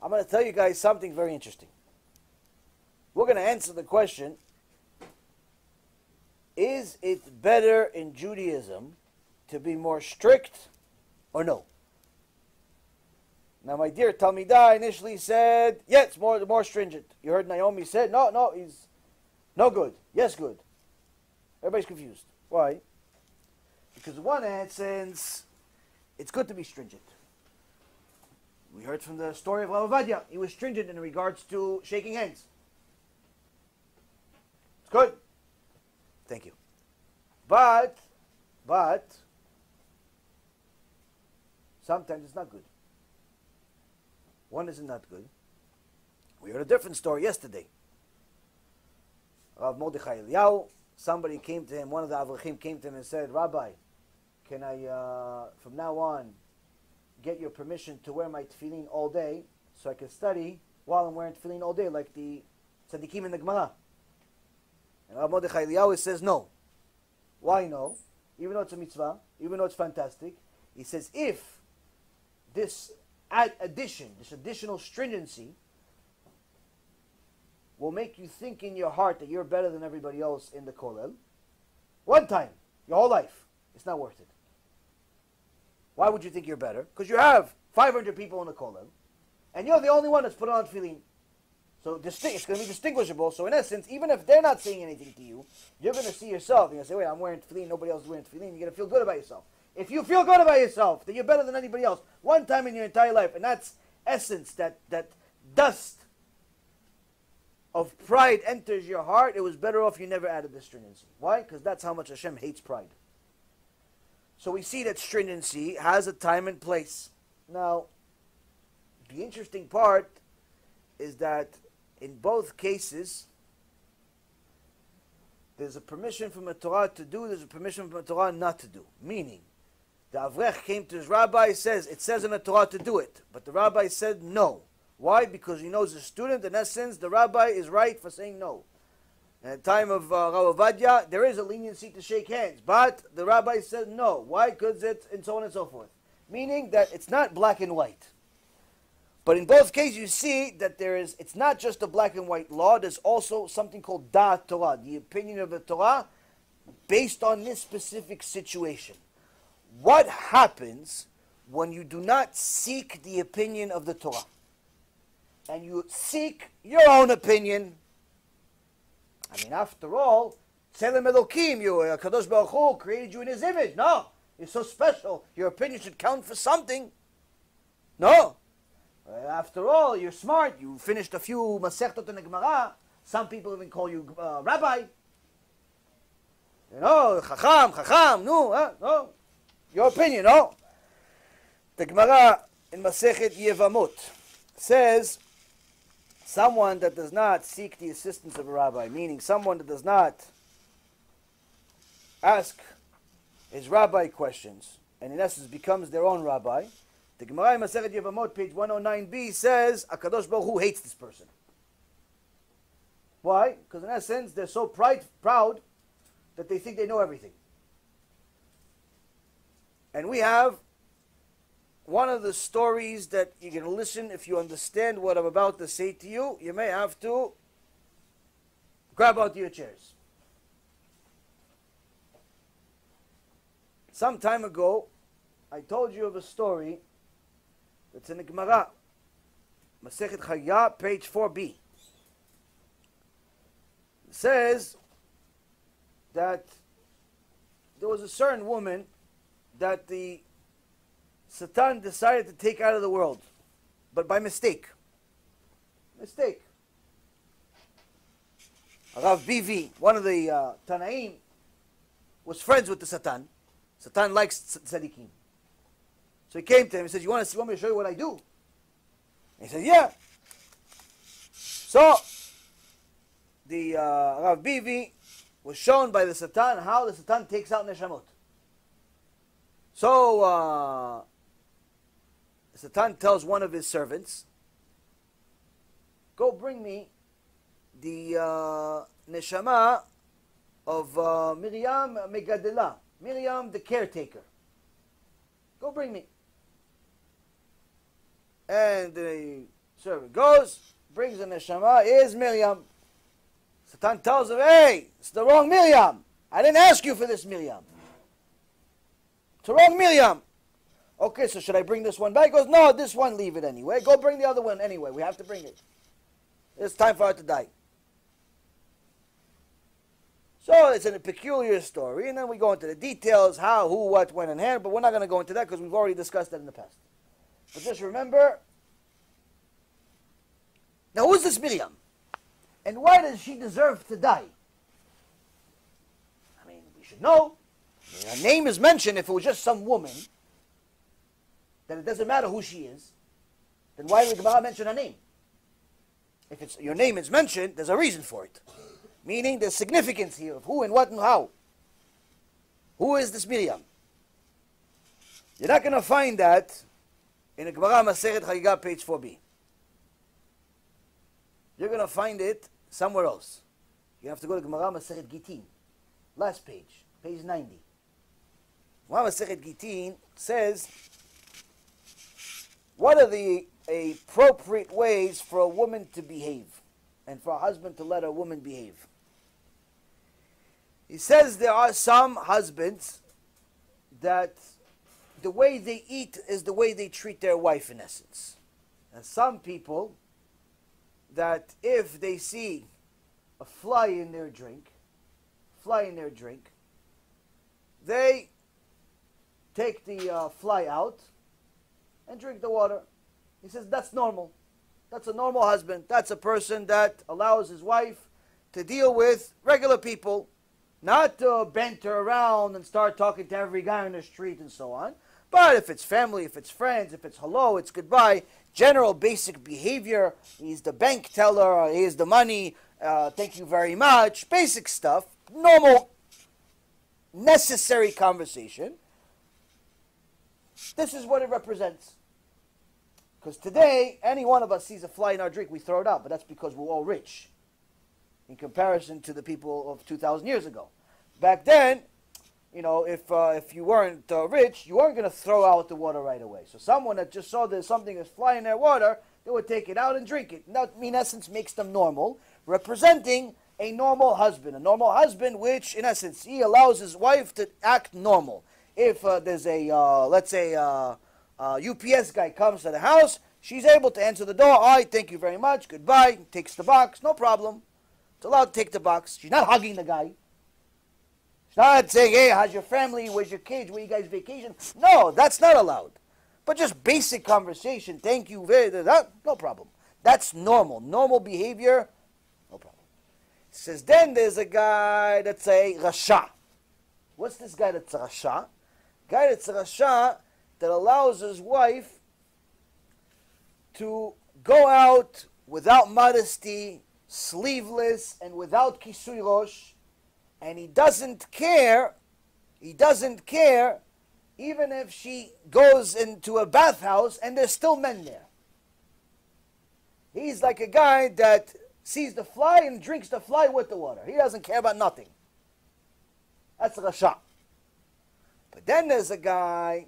I'm going to tell you guys something very interesting. We're going to answer the question, is it better in Judaism to be more strict or no? Now, my dear Talmidah initially said, yes, more stringent. You heard Naomi said, no, he's no good. Yes, good. Everybody's confused. Why? Because in one sense, it's good to be stringent. We heard from the story of Rabbi. He was stringent in regards to shaking hands. It's good. Thank you. But, sometimes it's not good. One is not good. We heard a different story yesterday. Rav Mordechai Eliyahu, somebody came to him, one of the Avrachim came to him and said, Rabbi, can I, from now on, get your permission to wear my tefillin all day so I can study while I'm wearing tefillin all day, like the tzaddikim in the Gemara? And Rav Mordechai Eliyahu says no. Why no? Even though it's a mitzvah, even though it's fantastic, he says if this additional stringency will make you think in your heart that you're better than everybody else in the kollel, one time, your whole life, it's not worth it. Why would you think you're better? Because you have 500 people in the kollel, and you're the only one that's put on tefillin. So it's going to be distinguishable. So in essence, even if they're not saying anything to you, you're going to see yourself. You're going to say, wait, I'm wearing tefillin, nobody else is wearing tefillin. You're going to feel good about yourself. If you feel good about yourself, that you're better than anybody else, one time in your entire life, and that's essence, that dust of pride enters your heart, it was better off you never added the stringency. Why? Because that's how much Hashem hates pride. So we see that stringency has a time and place. Now, the interesting part is that in both cases, there's a permission from a Torah to do, there's a permission from a Torah not to do. Meaning, the Avrech came to his rabbi, it says in the Torah to do it. But the rabbi said no. Why? Because he knows the student, in essence, the rabbi is right for saying no. And at the time of Rauvadia, there is a leniency to shake hands. But the rabbi said no. Why? Because it's, and so on and so forth. Meaning that it's not black and white. But in both cases, you see that it's not just a black and white law, there's also something called Da'at Torah, the opinion of the Torah, based on this specific situation. What happens when you do not seek the opinion of the Torah? And you seek your own opinion? I mean, after all, Tzelem Elokim, Kadosh Baruch Hu created you in His image. No, you're so special. Your opinion should count for something. No. After all, you're smart. You finished a few Masechtot in the Gemara. Some people even call you Rabbi. You know, Chacham, no. Your opinion, no. The Gemara in Masechet Yevamot says, someone that does not seek the assistance of a rabbi, meaning someone that does not ask his rabbi questions, and in essence becomes their own rabbi, the Gemara in Masechet Yevamot, page 109b, says, HaKadosh Baruch Hu hates this person. Why? Because in essence, they're so proud that they think they know everything. And we have one of the stories that you can listen, if you understand what I'm about to say to you, you may have to grab out your chairs. Some time ago, I told you of a story that's in the Gemara, Masechet Chaya, page 4b. It says that there was a certain woman that the Satan decided to take out of the world, but by mistake. Rav Bivi, one of the Tanaim, was friends with the Satan. Satan likes tzaddikim. So he came to him and said, you want me to show you what I do? And he said, yeah. So the Rav Bivi was shown by the Satan how the Satan takes out neshamot. So Satan tells one of his servants, go bring me the neshama of Miriam Megadela, Miriam the caretaker. Go bring me. And the servant goes, brings the neshama, here's Miriam. Satan tells him, hey, it's the wrong Miriam. I didn't ask you for this Miriam. It's the wrong Miriam. Okay, so should I bring this one back? He goes, no, this one, leave it anyway. Go bring the other one anyway. We have to bring it. It's time for her to die. So it's a peculiar story, and then we go into the details, how, who, what, when, and how, but we're not going to go into that because we've already discussed that in the past. But just remember, now who's this Miriam? And why does she deserve to die? I mean, we should know. Her name is mentioned. If it was just some woman, then it doesn't matter who she is. Then why would the Gemara mention her name? If it's your name is mentioned, there's a reason for it. Meaning there's significance here of who and what and how. Who is this Miriam? You're not going to find that in the Gemara Masechet Chagiga, page 4b. You're going to find it somewhere else. You have to go to Gemara Masechet Gitin. Last page, page 90. Gemara Masechet Gitin says, what are the appropriate ways for a woman to behave and for a husband to let a woman behave? He says there are some husbands that the way they eat is the way they treat their wife, in essence. And some people that if they see a fly in their drink, they take the fly out and drink the water. He says that's normal. That's a normal husband. That's a person that allows his wife to deal with regular people, not to banter around and start talking to every guy on the street and so on. But if it's family, if it's friends, if it's hello, it's goodbye, general basic behavior, he's the bank teller, here's the money, thank you very much, basic stuff, normal, necessary conversation. This is what it represents. Because today, any one of us sees a fly in our drink, we throw it out, but that's because we're all rich in comparison to the people of 2,000 years ago. Back then, you know, if you weren't rich, you weren't going to throw out the water right away. So someone that just saw there's something that's flying in their water, they would take it out and drink it. And that, in essence, makes them normal, representing a normal husband. A normal husband, which, in essence, he allows his wife to act normal. If there's a, let's say, UPS guy comes to the house, she's able to answer the door. All right, thank you very much. Goodbye. Takes the box. No problem. It's allowed to take the box. She's not hugging the guy. She's not saying, hey, how's your family? Where's your kids? Where you guys vacation? No, that's not allowed. But just basic conversation. Thank you. No problem. That's normal. Normal behavior. No problem. It says, then there's a guy that's a Rasha. What's this guy that's a Rasha? Guy that's a Rasha that allows his wife to go out without modesty, sleeveless, and without kisui rosh, and he doesn't care even if she goes into a bathhouse and there's still men there. He's like a guy that sees the fly and drinks the fly with the water. He doesn't care about nothing. That's a Rasha. But then there's a guy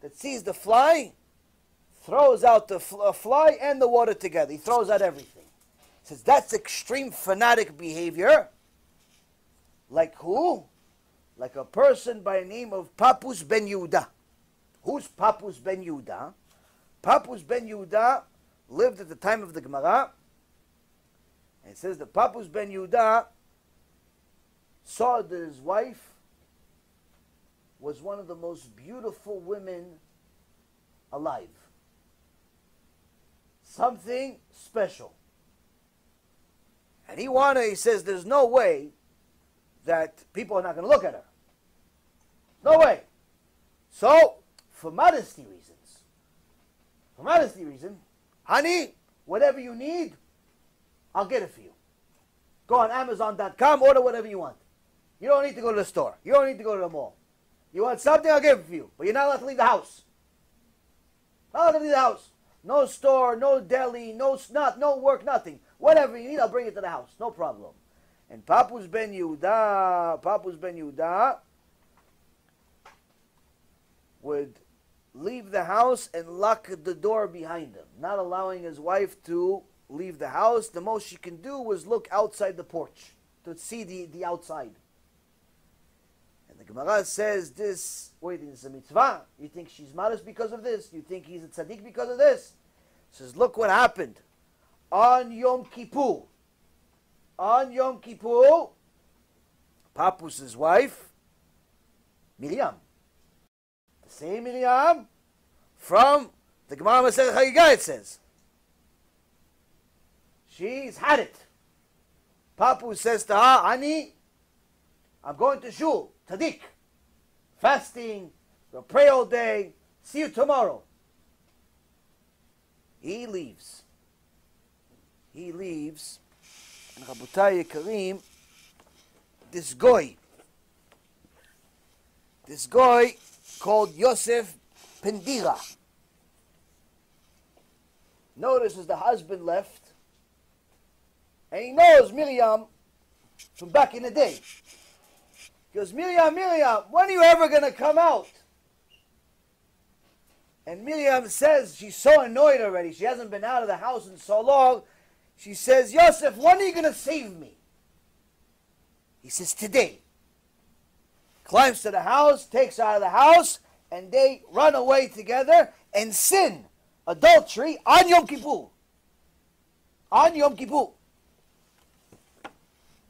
that sees the fly, throws out the fly and the water together. He throws out everything. He says that's extreme fanatic behavior. Like who? Like a person by the name of Papus ben Yehuda. Who's Papus ben Yehuda? Papus ben Yehuda lived at the time of the Gemara. And it says that Papus ben Yehuda saw that his wife was one of the most beautiful women alive. Something special. And he says there's no way that people are not going to look at her. No way. So, for modesty reasons, honey, whatever you need, I'll get it for you. Go on Amazon.com, order whatever you want. You don't need to go to the store. You don't need to go to the mall. You want something, I'll give it for you. But you're not allowed to leave the house. Not allowed to leave the house. No store, no deli, no work, nothing. Whatever you need, I'll bring it to the house. No problem. And Papus ben Yehuda would leave the house and lock the door behind him, not allowing his wife to leave the house. The most she can do was look outside the porch to see the outside. And the Gemara says this, wait, this is a mitzvah? You think she's modest because of this? You think he's a tzaddik because of this? Says, look what happened. On Yom Kippur, Pappus' wife, Miriam. The same Miriam from the Gemara Masechet Chagigah, it says. She's had it. Pappus says to her, Ani, I'm going to shul, tzaddik, fasting, we'll pray all day, see you tomorrow. He leaves. And Rabotai Yekarim, this guy called Yosef Pendira. Notice as the husband left, and he knows Miriam from back in the day. He goes, Miriam, when are you ever going to come out? And Miriam says, she's so annoyed already. She hasn't been out of the house in so long. She says, Yosef, when are you going to save me? He says, today. Climbs to the house, takes her out of the house, and they run away together and sin adultery on Yom Kippur. On Yom Kippur.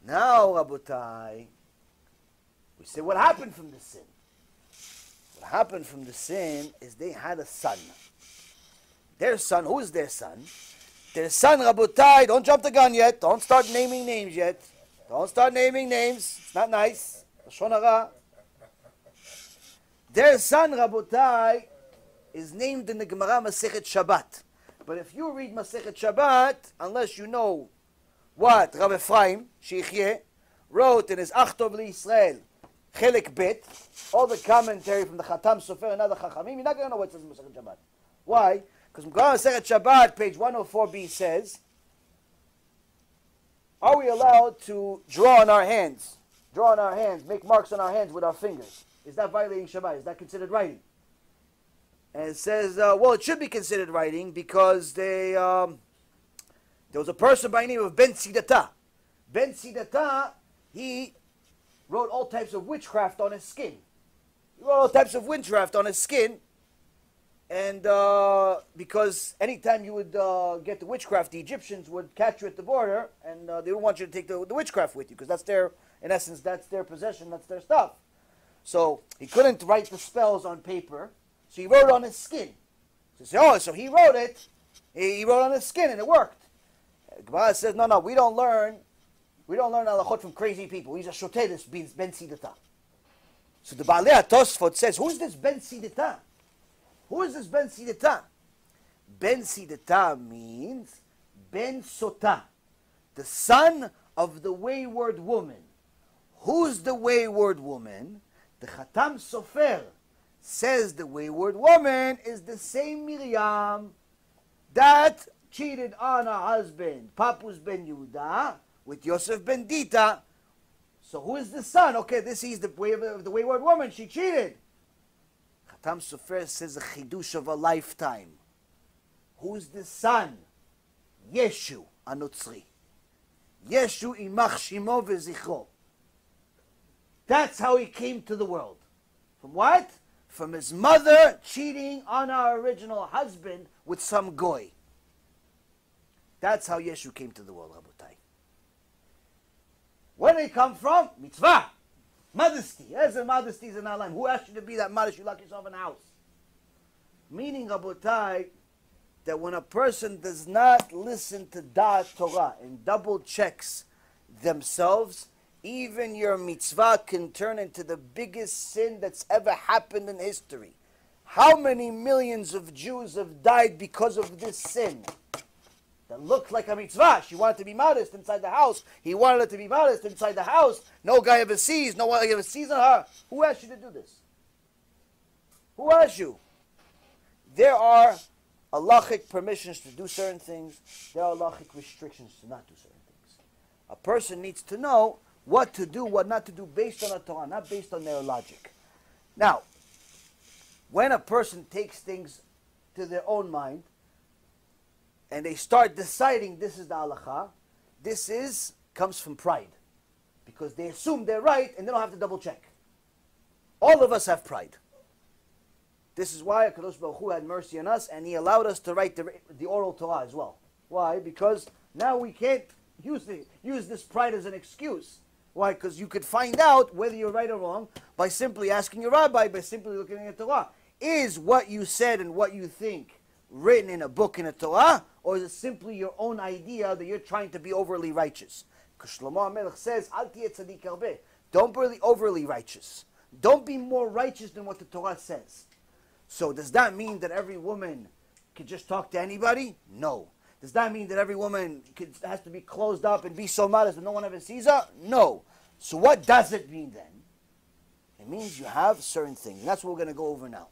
Now, Rabotai, we say what happened from the sin. What happened from the sin is they had a son. Their son, who is their son? Their son, Rabotai, don't jump the gun yet. Don't start naming names yet. Don't start naming names. It's not nice. Lashon hara. Their son, Rabotai, is named in the Gemara Masechet Shabbat. But if you read Masechet Shabbat, unless you know what Rav Ephraim Sheikhye wrote in his Achtov LiYisrael, Chelek Bet, all the commentary from the Khatam Sofer and other Chachamim, you're not going to know what it says in Masechet Shabbat. Why? Because Gemara Masechet Shabbat, page 104b says, are we allowed to draw on our hands, make marks on our hands with our fingers? Is that violating Shabbat? Is that considered writing? And it says, well, it should be considered writing because there was a person by the name of Ben Sidata. Ben Sidata, he wrote all types of witchcraft on his skin. And because anytime you would get the witchcraft, the Egyptians would catch you at the border, and they don't want you to take the witchcraft with you, because that's their, in essence, that's their possession, that's their stuff. So he couldn't write the spells on paper, so he wrote it on his skin. So he wrote it, he wrote on his skin, and it worked. Gemara says, no, we don't learn halachot from crazy people. He's a shoteris, Ben Sidata. So the Baalei HaTosfot says, who's this Ben Sidata? Who is this Ben Sidata? Ben Sidata means Ben Sota, the son of the wayward woman. Who's the wayward woman? The Khatam Sofer says the wayward woman is the same Miriam that cheated on her husband, Pappus ben Yehuda, with Yosef ben Dita. So who is the son? Okay, this is the wayward woman. She cheated. Khatam Sofer says a chidush of a lifetime. Who's the son? Yeshu Anotzri. Yeshu imach shimo vezichro. That's how he came to the world. From what? From his mother cheating on her original husband with some goy. That's how Yeshu came to the world, Rabotai. Where did he come from? Mitzvah. Modesty. There's a modesty in our life. Who asked you to be that modest? You lock yourself in the house. Meaning, Rabotai, that when a person does not listen to Da'at Torah and double checks themselves, even your mitzvah can turn into the biggest sin that's ever happened in history. How many millions of Jews have died because of this sin? That looked like a mitzvah. She wanted to be modest inside the house. He wanted her to be modest inside the house. No guy ever sees. No one ever sees on her. Who asked you to do this? Who asked you? There are halachic permissions to do certain things. There are halachic restrictions to not do certain things. A person needs to know what to do, what not to do, based on the Torah, not based on their logic. Now, when a person takes things to their own mind and they start deciding this is the halacha, comes from pride. Because they assume they're right and they don't have to double check. All of us have pride. This is why HaKadosh Baruch Hu had mercy on us and He allowed us to write the oral Torah as well. Why? Because now we can't use this pride as an excuse. Why? Because you could find out whether you're right or wrong by simply asking your rabbi, by simply looking at the Torah. Is what you said and what you think written in a book in a Torah, or is it simply your own idea that you're trying to be overly righteous? Because Shlomo HaMelech says, Al tiyeh tzadik harbeh. Don't be overly righteous. Don't be more righteous than what the Torah says. So does that mean that every woman can just talk to anybody? No. Does that mean that every woman has to be closed up and be so modest that no one ever sees her? No. So what does it mean then? It means you have certain things. And that's what we're going to go over now.